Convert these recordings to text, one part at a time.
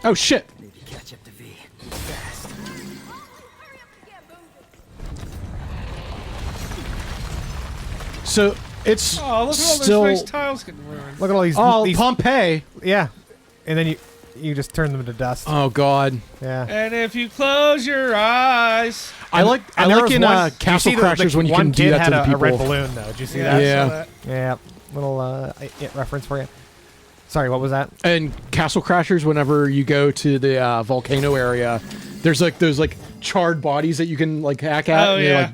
Oh shit! Need to catch up to V. Fast. So it's Oh, look at all still. those nice tiles getting ruined. Look at all these. Oh, these Pompeii! yeah, and then you just turn them to dust. Oh god! Yeah. And if you close your eyes, I like And there in was one- did you Castle see the- Crashers when you one can do kid that had to the a people. red balloon though. Did you see I that? Yeah. saw that. Yeah. Little reference for you. Sorry, what was that? And Castle Crashers, whenever you go to the volcano area, there's like those like charred bodies that you can like hack at. Oh, and yeah. like,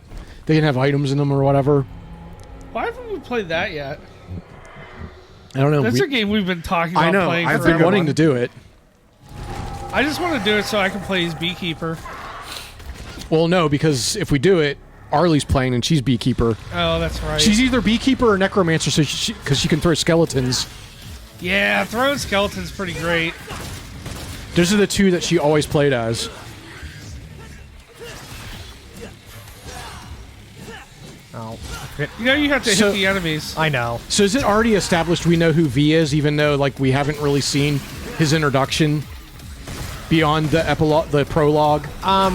they can have items in them or whatever. Why haven't we played that yet? I don't know. That's a game we've been talking about I know. playing I've forever. been wanting to do it. I just want to do it so I can play as Beekeeper. Well, no, because if we do it, Arlie's playing and she's Beekeeper. Oh, that's right. She's either Beekeeper or Necromancer, so because she can throw skeletons. Yeah, throwing skeletons pretty great. Those are the two that she always played as. Oh, You know you have to So- hit the enemies. I know. So is it already established we know who V is, even though like we haven't really seen his introduction beyond the epilogue, the prologue,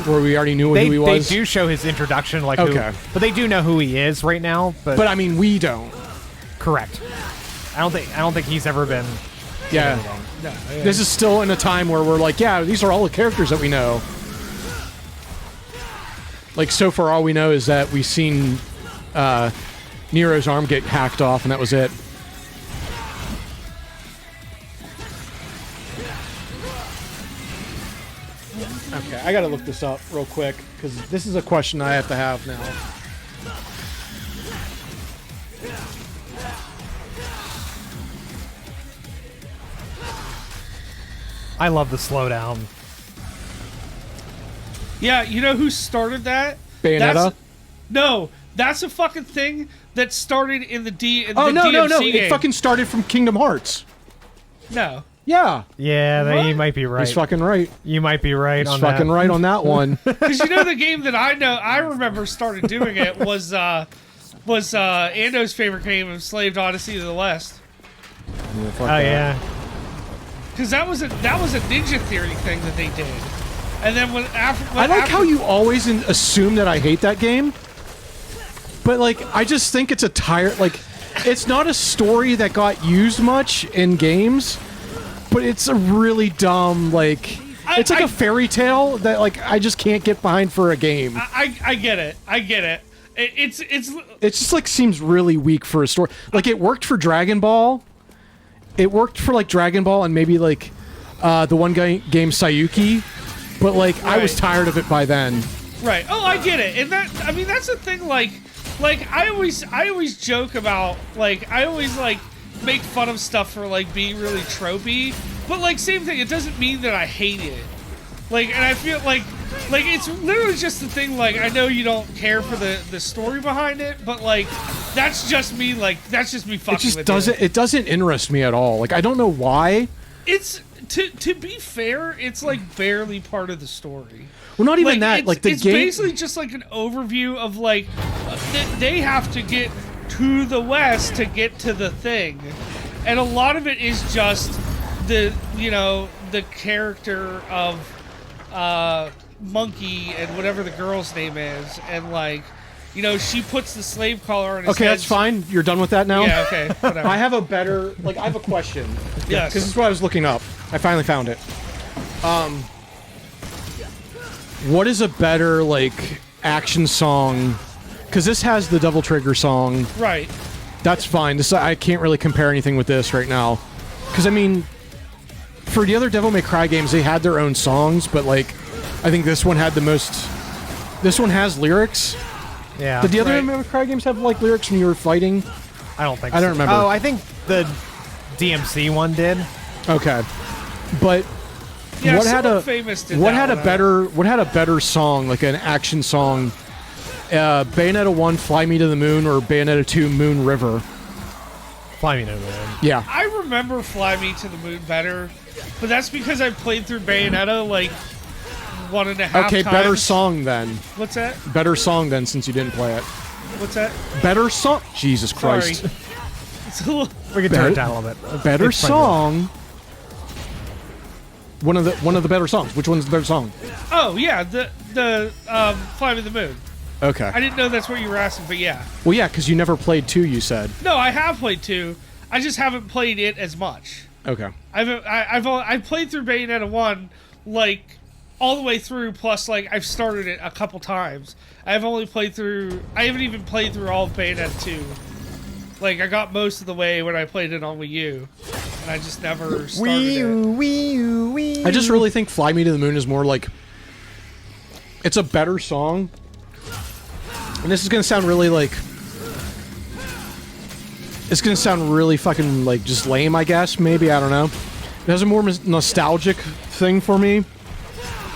where we already knew who he was? They do show his introduction, like Okay. but they do know who he is right now. But But I mean, we don't. correct. I don't think he's ever been. Yeah. No, yeah. This is still in a time where we're like, yeah, these are all the characters that we know. Like, so far, all we know is that we've seen Nero's arm get hacked off, and that was it. Okay, I gotta look this up real quick, because this is a question I have to have now. I love the slowdown. Yeah, you know who started that? Bayonetta? That's a fucking thing that started in the Oh, the no, no, DMC no. game. It fucking started from Kingdom Hearts. No. Yeah. Yeah, What? you might be right. He's fucking right. You might be right He's on fucking that. right on that one. Because you know the game that I remember started doing it was Ando's favorite game of Slaved Odyssey of the West. Oh yeah. Because that was a Ninja Theory thing that they did. And then I like how you always assume that I hate that game. But, like, I just think it's a like, it's not a story that got used much in games, but it's a really dumb, like, it's like a fairy tale that, like, I just can't get behind for a game. I get it. I get it. It's It just, like, seems really weak for a story. Like, it worked for Dragon Ball. It worked for, like, Dragon Ball and maybe, like, the one game Sayuki. But, like, I was tired of it by then. right. Oh, I get it. And that's the thing, like I always joke about, like, I always, like, make fun of stuff for, like, being really tropey. But, like, same thing, it doesn't mean that I hate it. Like, and I feel like it's literally just the thing, like, I know you don't care for the story behind it, but, like, that's just me fucking with it. It doesn't interest me at all. Like, I don't know why. It's, to be fair, it's, like, barely part of the story. Well, not even that. It's, Like, the it's game... basically just like an overview of, like, they have to get to the west to get to the thing, and a lot of it is just the character of Monkey and whatever the girl's name is, and, like, she puts the slave collar on his Okay, head. that's fine. You're done with that now? Yeah, okay, whatever. I have a better... Like, I have a question. Yes. Because this is what I was looking up. I finally found it. What is a better, like, action song? Because this has the Devil Trigger song. Right. That's fine. I can't really compare anything with this right now. Because, I mean, for the other Devil May Cry games, they had their own songs, but, like, I think this one had the most... This one has lyrics. Yeah. Did the other Devil May Cry games have, like, lyrics when you were fighting? I don't think. I don't remember. Oh, I think the DMC one did. Okay. But... Yeah, what had someone a famous did what that had a one. better song, like an action song? Bayonetta 1 Fly Me to the Moon or Bayonetta 2 Moon River? Fly Me to the Moon. Yeah. I remember Fly Me to the Moon better, but that's because I played through Bayonetta, like, 1.5 Okay, times. better song then. What's that? Better song then, since you didn't play it. What's that? Better song. Jesus Sorry. Christ. It's a little... We can turn it down a little bit. Better It's fine. song. one of the better songs. Which one's the better song? Oh yeah, the Fly Me to the Moon. Okay. I didn't know that's what you were asking, but yeah. Well, yeah, because you never played 2. You said. No, I have played 2. I just haven't played it as much. Okay. I've played through Bayonetta 1 like all the way through. Plus, like I've started it a couple times. I haven't even played through all of Bayonetta 2. Like I got most of the way when I played it on Wii U, and I just never started it. I just really think "Fly Me to the Moon" is more like it's a better song. And this is gonna sound really like it's gonna sound really fucking like just lame, I guess. Maybe, I don't know. It has a more nostalgic thing for me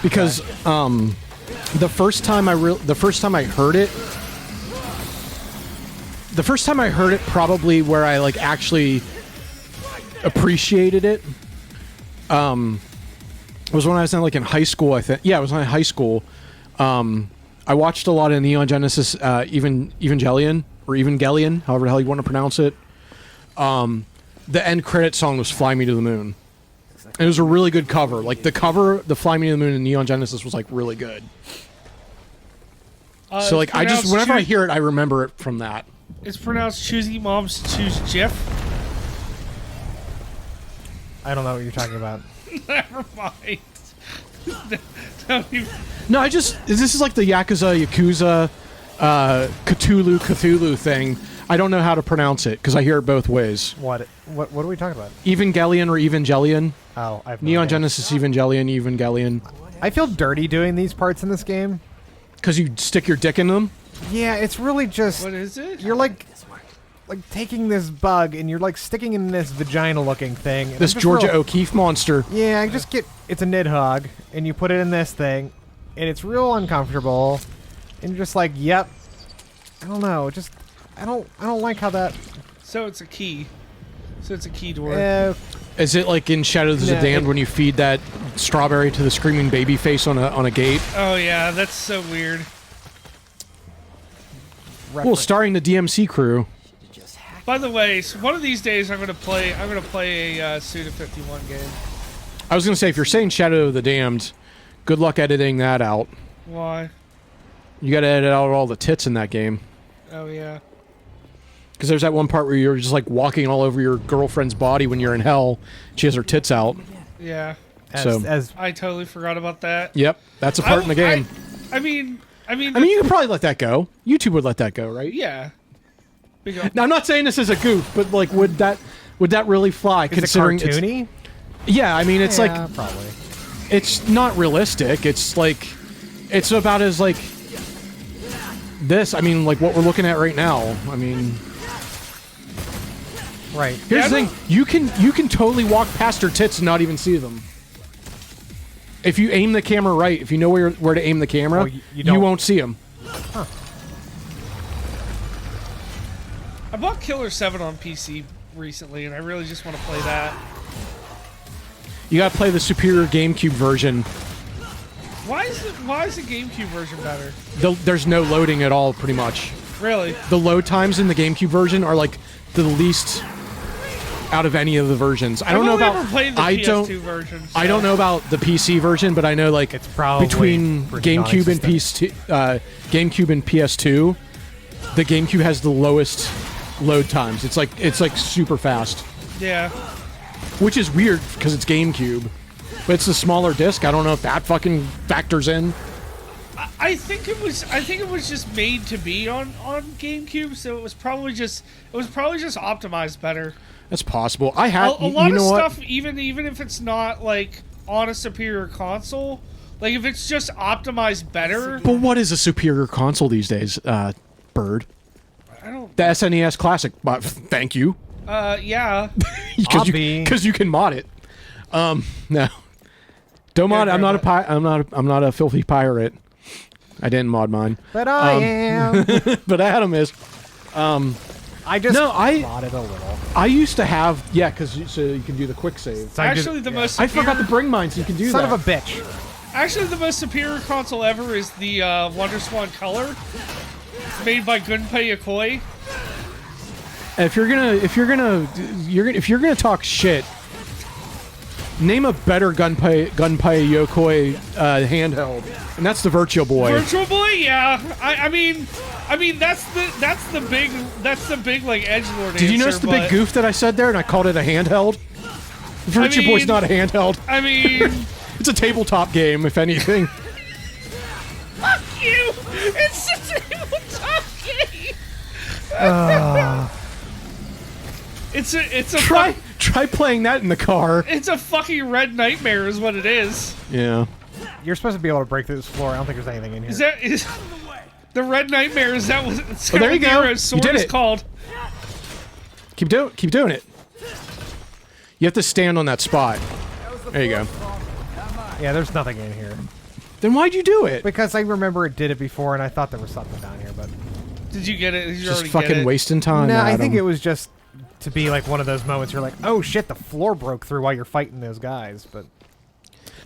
because the first time I heard it, probably where I like actually appreciated it, was when I was in high school. I think, yeah, I was in high school. I watched a lot of Neon Genesis, Evangelion, or Evangelion, however the hell you want to pronounce it. The end credit song was "Fly Me to the Moon." And it was a really good cover. Like the cover, the "Fly Me to the Moon" in Neon Genesis was like really good. So like I just whenever I hear it, I remember it from that. It's pronounced "choosy moms to choose Jif." I don't know what you're talking about. Never mind. Don't even... No, this is like the Yakuza, Cthulhu thing. I don't know how to pronounce it because I hear it both ways. What are we talking about? Evangelion or Evangelion? Oh, I've Neon Genesis Evangelion. I feel dirty doing these parts in this game. Because you stick your dick in them? Yeah, it's really just... What is it? You're like taking this bug and you're like sticking in this vagina-looking thing. This Georgia O'Keeffe monster. Yeah, I just get... It's a Nidhogg, and you put it in this thing, and it's real uncomfortable, and you're just like, yep. I don't know, just... I don't like how that... So it's a key. So it's a key door. Is it like in Shadows of the Damned when you feed that strawberry to the screaming baby face on a gate? Oh yeah, that's so weird. Cool, starring the DMC crew. By the way, so one of these days I'm gonna play a Suda 51 game. I was gonna say, if you're saying Shadow of the Damned, good luck editing that out. Why? You gotta edit out all the tits in that game. Oh yeah. Because there's that one part where you're just like walking all over your girlfriend's body when you're in hell. She has her tits out. Yeah. As I totally forgot about that. Yep, that's a part in the game. I mean, you could probably let that go. YouTube would let that go, right? yeah. Now, I'm not saying this is a goof, but like, would that really fly? is it Considering cartoony? Yeah, I mean, it's like probably. It's not realistic. It's like it's about as like this. I mean, like what we're looking at right now. I mean, right. Here's the thing: you can totally walk past her tits and not even see them. If you aim the camera right, if you know where to aim the camera, you won't see them. Huh. I bought Killer 7 on PC recently, and I really just want to play that. You gotta play the superior GameCube version. Why is the GameCube version better? There's no loading at all, pretty much. Really? The load times in the GameCube version are like the least out of any of the versions. I don't know about. I don't know about the PC version, but I know like it's probably between GameCube and GameCube and PS2, the GameCube has the lowest load times. It's like super fast. Yeah. Which is weird because it's GameCube, but it's a smaller disc. I don't know if that fucking factors in. I think it was just made to be on GameCube, so it was probably just optimized better. That's possible. I had a lot of stuff, what? even if it's not like on a superior console, like if it's just optimized better. But what is a superior console these days, Bird? I don't. The SNES Classic. Thank you. Yeah. Because you can mod it. No. Don't mod. I'm not a filthy pirate. I didn't mod mine. But I am. But Adam is. I just modded a little. I used to have because so you can do the quick save. So actually, I forgot to bring mine, so you can do that. Son of a bitch. Actually, the most superior console ever is the Wonder Swan Color, made by Gunpei Yokoi. If you're gonna talk shit Name a better Gunpei Yokoi handheld, and that's the Virtual Boy. Virtual Boy, yeah. I mean that's the big like edgelord. Did you notice the big goof that I said there, and I called it a handheld? Virtual Boy's not a handheld. I mean, it's a tabletop game, if anything. Fuck you! It's a tabletop game. It's a Try playing that in the car. It's a fucking red nightmare, is what it is. Yeah. You're supposed to be able to break through this floor. I don't think there's anything in here. Is the red nightmare? Is that what? Oh, there you go. Sword You did is it. called. Keep doing it. You have to stand on that spot. There you go. Yeah, there's nothing in here. Then why'd you do it? Because I remember it did it before, and I thought there was something down here, but... Did you get it? Did you Just already fucking get it? wasting time. No, I Adam. think it was just to be like one of those moments you're like, oh shit, the floor broke through while you're fighting those guys, but...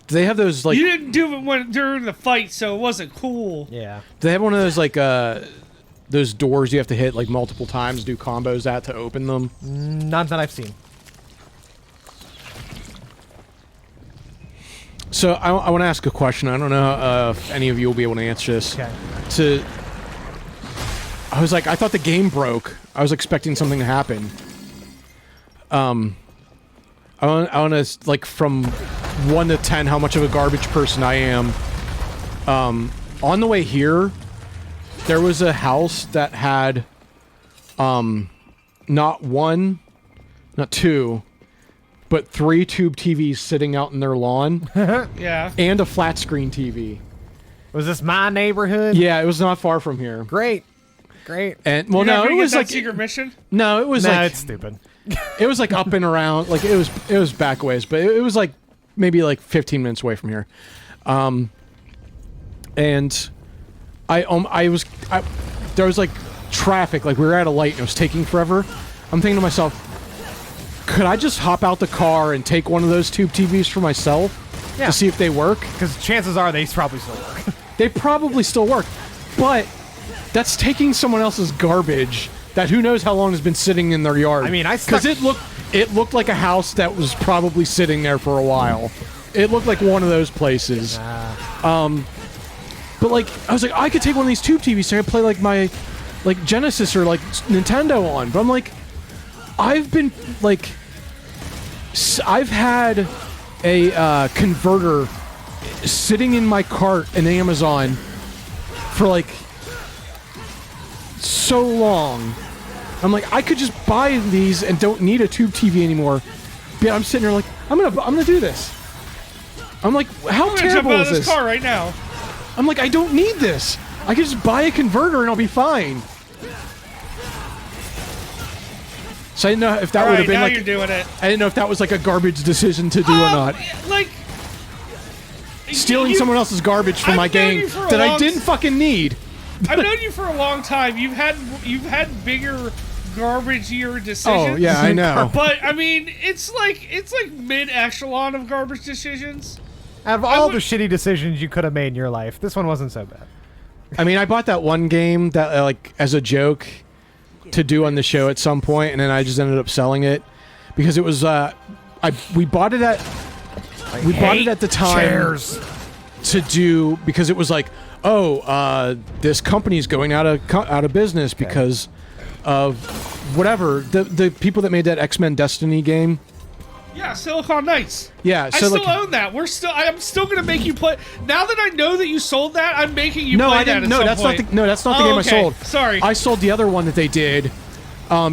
Do they have those, like... You didn't do it during the fight, so it wasn't cool. Yeah. Do they have one of those, like, those doors you have to hit, like, multiple times, do combos at to open them? None that I've seen. So, I want to ask a question. I don't know if any of you will be able to answer this. Okay. I was like, I thought the game broke. I was expecting something to happen. I want to, like, from 1 to 10, how much of a garbage person I am. On the way here, there was a house that had, not 1, not 2, but 3 tube TVs sitting out in their lawn. Yeah. And a flat screen TV. Was this my neighborhood? Yeah, it was not far from here. Great. Great. And well, You're not no, gonna it get was that like secret mission. No, it was Nah, like it's stupid. it was like up and around. Like it was back ways, but it was like maybe like 15 minutes away from here. And there was like traffic. Like we were at a light and it was taking forever. I'm thinking to myself, could I just hop out the car and take one of those tube TVs for myself Yeah. to see if they work? Because chances are they probably still work. They probably still work, but that's taking someone else's garbage that who knows how long has been sitting in their yard. I mean, because it looked like a house that was probably sitting there for a while. It looked like one of those places. But like I was like, I could take one of these tube TVs so I could play like my like Genesis or like Nintendo on. But I'm like, I've been like, I've had a converter sitting in my cart in Amazon for like so long. I'm like, I could just buy these and don't need a tube TV anymore. But I'm sitting there like, I'm gonna do this. I'm like, how I'm gonna terrible jump out is of this this? car right now. I'm like, I don't need this. I could just buy a converter and I'll be fine. So I didn't know if that would have been now like, you're doing it. I didn't know if that was like a garbage decision to do or not. Like Stealing you- someone else's garbage from I've my known game you for a that I long didn't fucking need. I've known you for a long time. You've had bigger garbage-ier decisions. Oh yeah, I know. But I mean, it's like mid echelon of garbage decisions. Out of all would- the shitty decisions you could have made in your life, this one wasn't so bad. I mean, I bought that one game that like as a joke to do on the show at some point, and then I just ended up selling it because it was we bought it at the time Chairs. to do because it was like, oh, this company's going out of business because of whatever the people that made that X-Men Destiny game. Yeah, Silicon Knights. Yeah, I so still like own that. I'm still gonna make you play. Now that I know that you sold that, I'm making you no, play I didn't. that. No, at that's some not the point. that's not the Oh, game okay. I sold. Sorry. I sold the other one that they did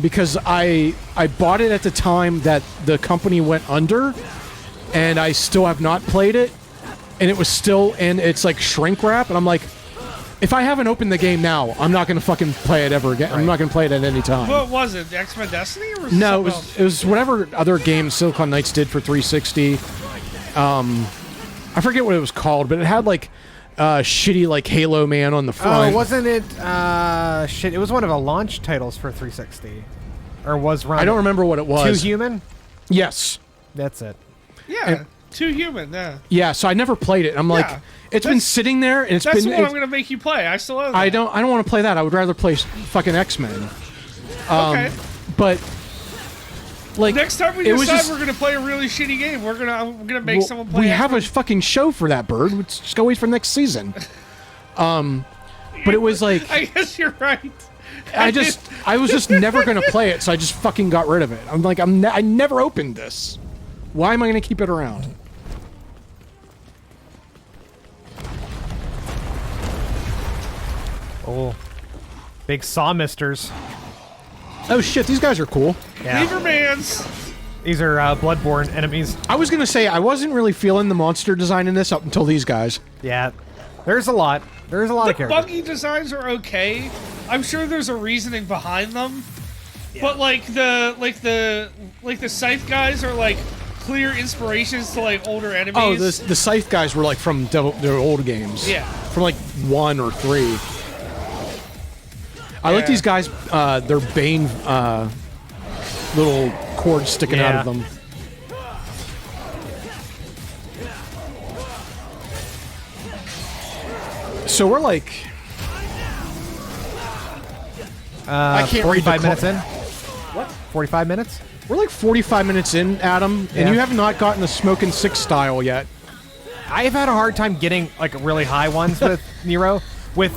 because I bought it at the time that the company went under, and I still have not played it, and it was still in its like shrink wrap, and I'm like, if I haven't opened the game now, I'm not gonna fucking play it ever again. I'm not gonna play it at any time. What was it? X-Men Destiny or was No, it it was whatever other games Silicon Knights did for 360. I forget what it was called, but it had like shitty like Halo Man on the front. Oh, wasn't it? Shit, it was one of the launch titles for 360, or was run. I don't remember what it was. Too Human. Yes. That's it. Yeah, Too Human. Yeah. Yeah, so I never played it. I'm like, Yeah. it's been sitting there, and That's been. what I'm gonna make you play. I still own that. I don't want to play that. I would rather play fucking X-Men. Okay. But Like Next time we it was decide just- we're gonna play a really shitty game, I'm gonna make well, someone play. we have a fucking show for that, Bird. Let's just go wait for next season. But it was like I guess you're right. I was just never gonna play it, so I just fucking got rid of it. I'm like I never opened this. Why am I gonna keep it around? Oh, big saw misters. Oh shit, these guys are cool. Yeah. Levermans. These are bloodborne enemies. I was gonna say I wasn't really feeling the monster design in this up until these guys. Yeah, there's a lot. There's a lot of The characters. buggy designs are okay. I'm sure there's a reasoning behind them, but like the scythe guys are like clear inspirations to like older enemies. Oh, the scythe guys were like from their old games. Yeah. From like 1 or 3. I like Yeah. these guys. Their Bane little cords sticking out of them. So we're like, I can't read the 45 minutes in. What? 45 minutes? We're like 45 minutes in, Adam, and Yeah. you have not gotten the Smokin' Six style yet. I've had a hard time getting like really high ones with Nero. With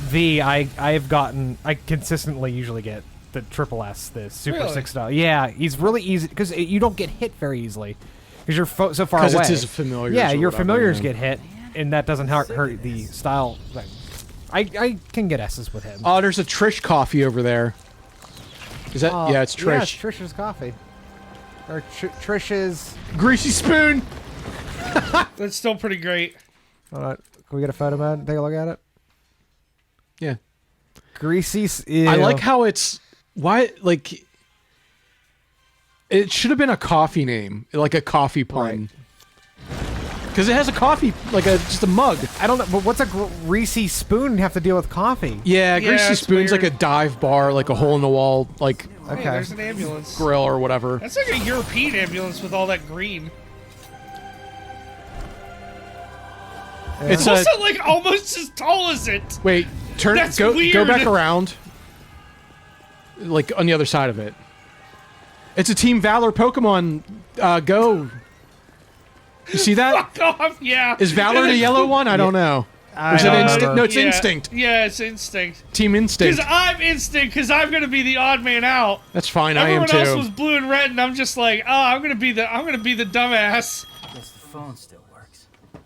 V, I consistently usually get the triple S, the Super Really? 6 style. Yeah, he's really easy because you don't get hit very easily because you're so far away. Because it's his familiars. Yeah, or your whatever, familiars yeah. get hit, and that doesn't hurt the style. Like, I can get S's with him. Oh, there's a Trish coffee over there. Is that? Yeah, it's Trish. Yeah, it's Trish's coffee. Or Trish's. Greasy spoon. That's still pretty great. Hold on. Can we get a photo, man? Take a look at it. Yeah. Greasy. I like how it's why like it should have been a coffee name, like a coffee pun. Because it has a coffee, like just a mug. I don't know, but what's a greasy spoon have to deal with coffee? Yeah, Greasy it's Spoon's weird. like a dive bar, like a hole in the wall, like Okay. Hey, there's an ambulance. grill or whatever. That's like a European ambulance with all that green. It's It's a also like almost as tall as it. wait. Turn That's go weird. back around, like on the other side of it. It's a Team Valor Pokemon Go. You see that? Fuck off, yeah. Is Valor the yellow one? I don't know. Or is it don't Instinct? remember. No, it's Yeah. Instinct. Yeah, it's Instinct. Team Instinct. Because I'm Instinct, because I'm gonna be the odd man out. That's fine. I am Everyone too. else was blue and red, and I'm just like, oh, I'm gonna be the dumbass. Guess the phone still works. Took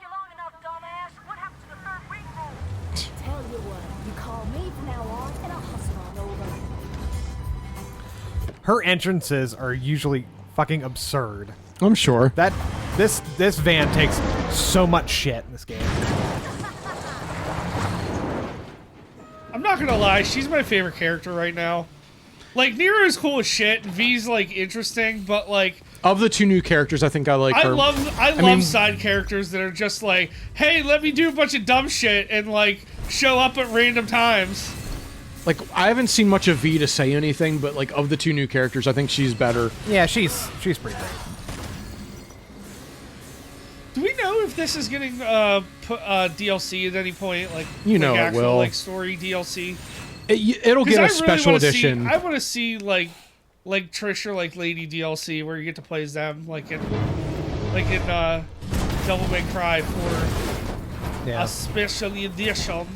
you long enough, dumbass. What happened to the third ring rule? Tell you what, you call me from now on, and I'll hustle on over. Her entrances are usually fucking absurd. I'm sure. This van takes so much shit in this game. I'm not gonna lie, she's my favorite character right now. Like, Nero is cool as shit, and V's like interesting, but like, Of the two new characters, I think I like I her. love mean- side characters that are just like, hey, let me do a bunch of dumb shit and like show up at random times. Like, I haven't seen much of V to say anything, but like of the two new characters, I think she's better. Yeah, she's pretty great. Do we know if this is getting DLC at any point? Like, You know like it actual, will. like story DLC. It'll 'Cause get I a really special wanna edition. I want to see like Trish or like Lady DLC where you get to play as them like in Devil May Cry for Yeah. a special edition.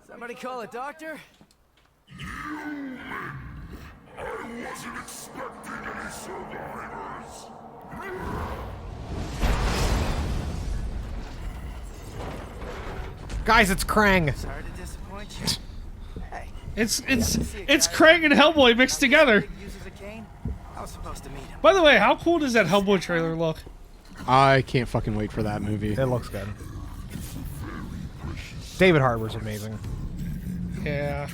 Somebody call a doctor? Guys, it's Krang. Sorry to disappoint you. Hey, It's Krang and Hellboy mixed together. uses a cane? I was supposed to meet him. By the way, how cool does that Hellboy trailer look? I can't fucking wait for that movie. It looks good. David Harbour's amazing. Yeah.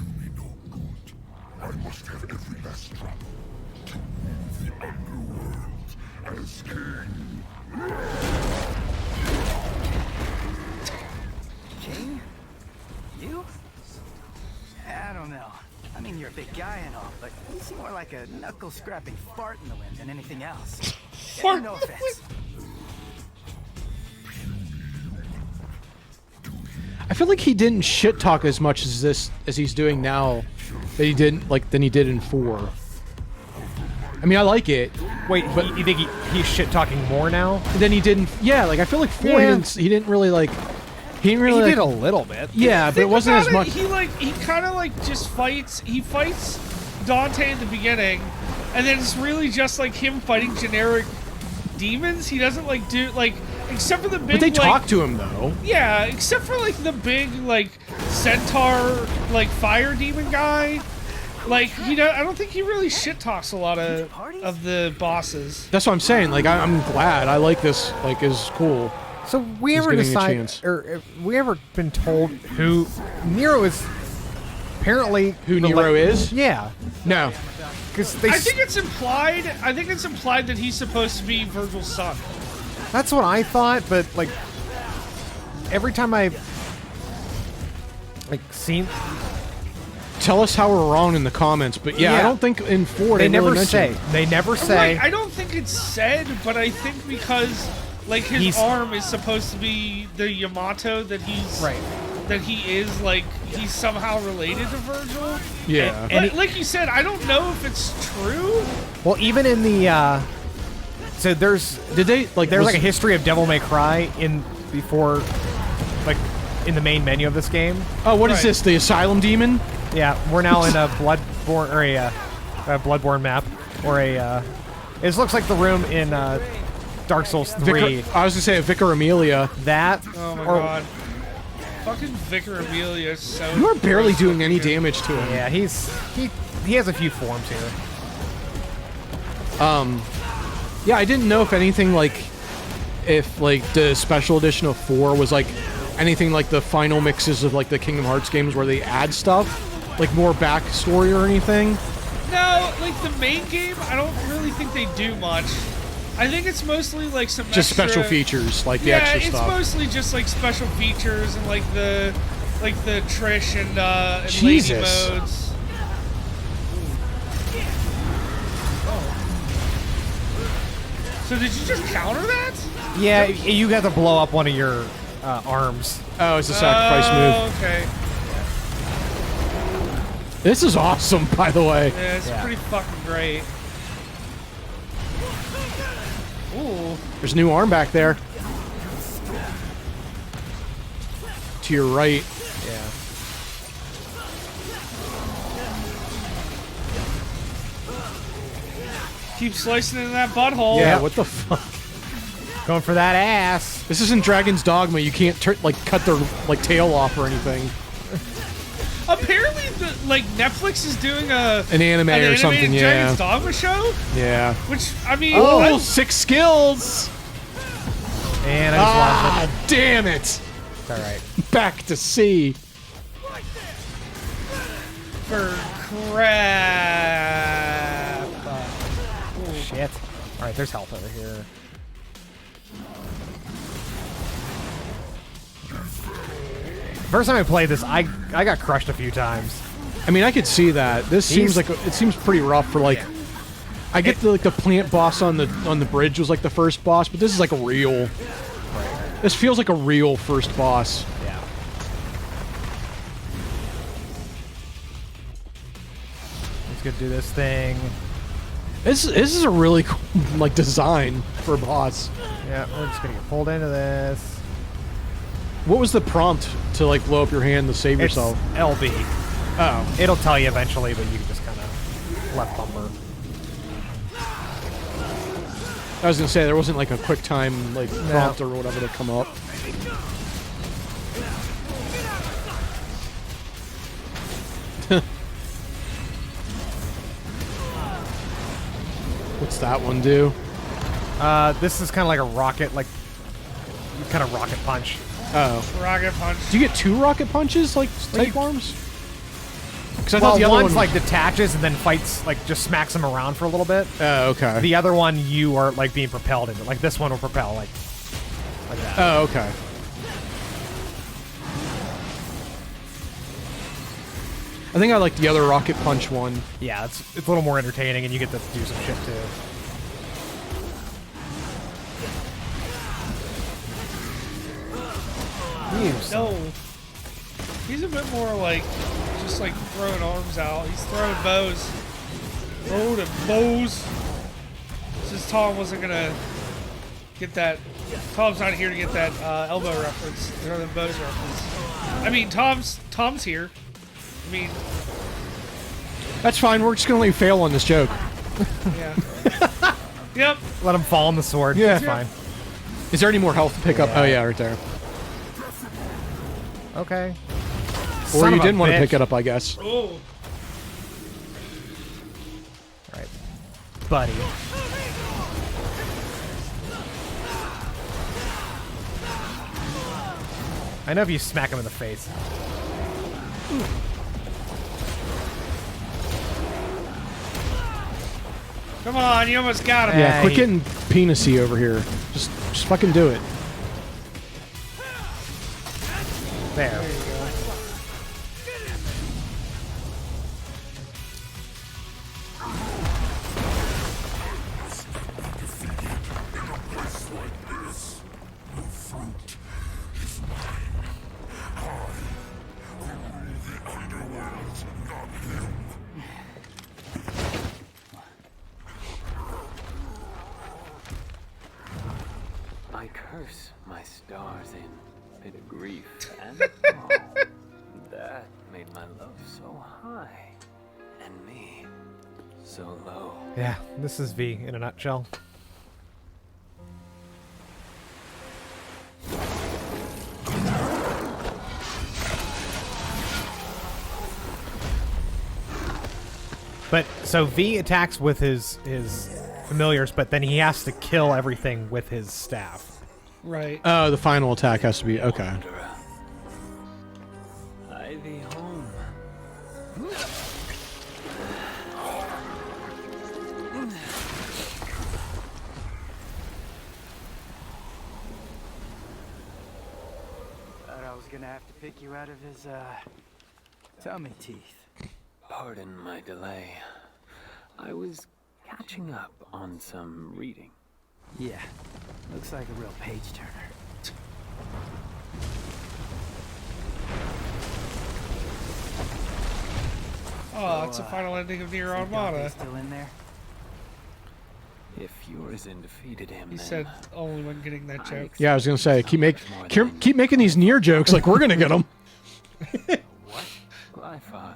King? You? I don't know. I mean, you're a big guy and all, but you seem more like a knuckle-scrapping fart in the wind than anything else. Fart No in the offense. I feel like he didn't shit talk as much as he's doing now that he didn't than he did in 4. I mean, I like it. Wait, but you think he's shit talking more now? Then he didnn't. Yeah, like I feel like 4 Yeah. he didn't really like. He didn't really. He like, did a little bit. Yeah, but it Think wasn't as about much. He kind of like just fights. He fights Dante in the beginning, and then it's really just like him fighting generic demons. He doesn't like do like except for the big. But they like, talk to him though. Yeah, except for like the big like centaur like fire demon guy. Like I don't think he really shit talks a lot of the bosses. That's what I'm saying. Like I'm glad. I like this. Like is cool. So we He's ever getting a decide, chance. or have we ever been told who Nero is? Apparently, Who Nero is? Yeah, No. because they. I think it's implied. I think it's implied that he's supposed to be Virgil's son. That's what I thought, but like every time I seen, Tell us how we're wrong in the comments. But yeah, I Yeah. don't think in 4 they they never really say. mentioned- They never say. Right, I don't think it's said, but I think because like his He's- arm is supposed to be the Yamato that he's Right. that he is like he's somehow related to Virgil. Yeah. But like you said, I don't know if it's true. Well, even in the so there's Did they like? there's was- like a history of Devil May Cry before, like in the main menu of this game. Oh, what is Right. this? The Asylum Demon? Yeah, we're now in a Bloodborne or a Bloodborne map or a. It looks like the room in Dark Souls 3. I was gonna say Vicar Amelia. That. Oh my or- god. Fucking Vicar Amelia is so. You are barely doing any frustrating. damage to him. Yeah, he has a few forms here. Yeah, I didn't know if anything if the special edition of 4 was like anything like the final mixes of like the Kingdom Hearts games where they add stuff, like more backstory or anything. No, like the main game, I don't really think they do much. I think it's mostly like some Just extra, special features, like the yeah, extra it's stuff. mostly just like special features and like the Trish and Lady Jesus. modes. So did you just counter that? Yeah, you have to blow up one of your arms. Oh, it's a sacrifice move. Okay. This is awesome, by the way. Yeah, it's Yeah. pretty fucking great. Ooh. There's a new arm back there. To your right. Yeah. Keep slicing into that butthole. Yeah, what the fuck? Going for that ass. This isn't Dragon's Dogma. You can't cut their tail off or anything. Apparently, Netflix is doing An anime or something, animated yeah. Dragon's Dogma show, Yeah. which I mean, Oh, I- 6 skills! And I just lost Ah, it. damn it! It's all right. Back to C. for crap. Shit. All right, there's health over here. First time I played this, I got crushed a few times. I mean, I could see that. This seems He's- it seems pretty rough for I get the plant boss on the bridge was like the first boss, but this is like a real. This feels like a real first boss. Yeah. Let's go do this thing. This is a really cool design for a boss. Yeah, we're just gonna get pulled into this. What was the prompt to blow up your hand to save It's yourself? LB. Oh, It'll tell you eventually, but you can just kind of left bumper. I was gonna say there wasn't a quick time prompt or whatever to come up. What's that one do? This is kind of like a rocket, kind of rocket punch. Oh, Rocket punch. do you get 2 rocket punches type arms? Because I Well, thought the other one's one detaches and then fights, just smacks them around for a little bit. Oh, okay. The other one, you are being propelled into. This one will propel like that. Oh, okay. I think I like the other rocket punch one. Yeah, it's a little more entertaining, and you get to do some shit too. You son- No. He's a bit more like, just like throwing arms out. He's throwing bows. Throwing bows. Since Tom wasn't gonna get that, Tom's not here to get that elbow reference, or the bows reference. I mean, Tom's here. I mean, That's fine. We're just gonna let you fail on this joke. yeah. Yep. Let him fall on the sword. Yeah. It's fine. Is there any more health to pick up? Oh yeah, right there. Okay. Or Son you of a didn't want to bitch. pick it up, I guess. Oh. All right, buddy. I know if you smack him in the face. Come on, you almost got him. Yeah, quit Hey. getting penisy over here. Just fucking do it. There. I curse my stars in bit of grief and woe. That made my love so high and me so low. Yeah, this is V in a nutshell. But so V attacks with his familiars, but then he has to kill everything with his staff. Right. Oh, the final attack has to be okay. I thee home. Thought I was gonna have to pick you out of his, tummy teeth. Pardon my delay. I was catching up on some reading. Yeah, looks like a real page turner. Oh, it's the final ending of Nier Is Dante Automata. still in there? If Urizen defeated him, He then said only when getting that joke. Yeah, I was gonna say keep making these near jokes like we're gonna get them. what? Glypha.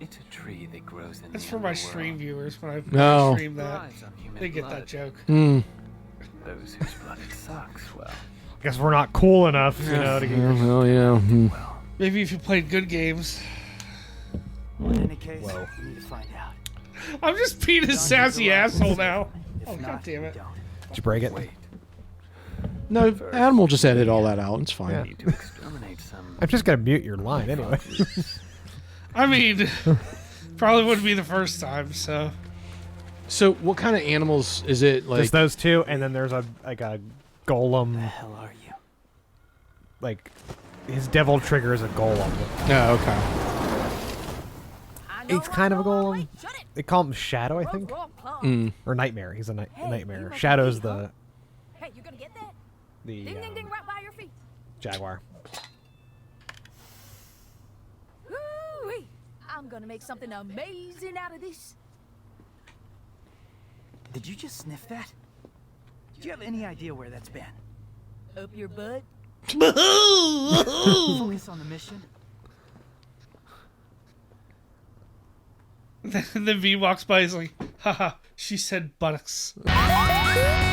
It's a tree that grows in That's the for my underworld. stream viewers when I No. stream that. Thrives on human They get blood. that joke. Mm. Those whose blood it sucks, well, Guess we're not cool enough, you know, to get Well, you know. well. Maybe if you played good games. In any case, Whoa. we need to find out. I'm just being a Dungeons sassy are asshole now. If Oh, not, god damn we it. don't. Did you break it? Wait, No, Animal just edited all that out. It's fine. Yeah. need to exterminate some. I'm just gonna mute your line anyway. I mean, probably wouldn't be the first time, so. So, what kind of animals is it? Like, Just those two, and then there's a golem. The hell are you? Like his devil trigger is a golem. oh, okay. It's kind of a golem. They call him Shadow, I think, Mm. or Nightmare. He's a nightmare. Shadow's the Hey, you gonna get that? the Ding, ding, ding, right by your feet. jaguar. Woo-wee. I'm gonna make something amazing out of this. Did you just sniff that? Do you have any idea where that's been? Up your butt. Focus on the mission. And then V walks by, he's like, haha, she said buttocks. Ah!